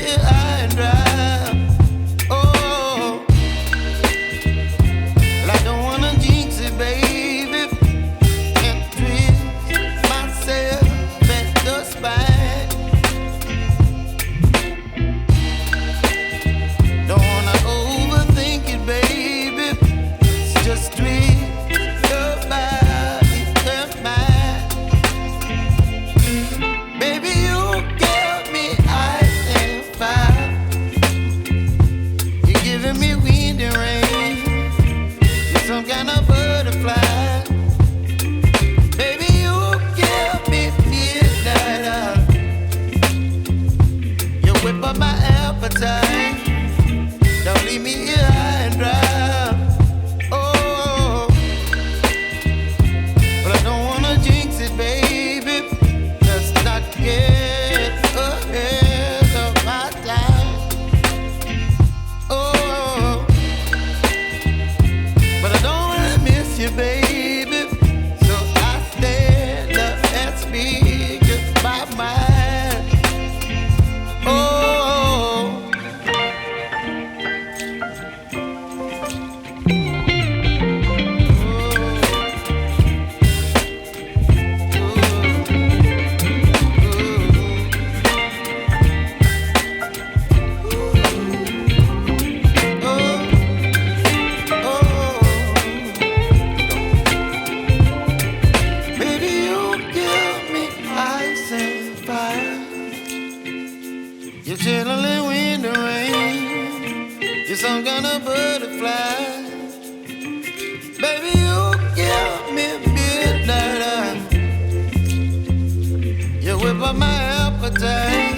here high and dry. Oh, well, I don't wanna jinx it, baby, and twist myself at the spine. Don't wanna overthink it, baby. It's just twist your body and mine. Baby, you give me ice and fire. You're giving me wind and rain. You're some kind of butterfly. Baby, you give me midnight. You whip up my appetite. Don't leave me here high and dry. Oh, but I don't wanna jinx it, baby. Let's not get ahead of my time. Oh, but I don't wanna miss you, baby. So I stand up and speak my mind. Oh. You're chilling wind and rain. You're some kind of butterfly. Baby, you give me midnight. You whip up my appetite.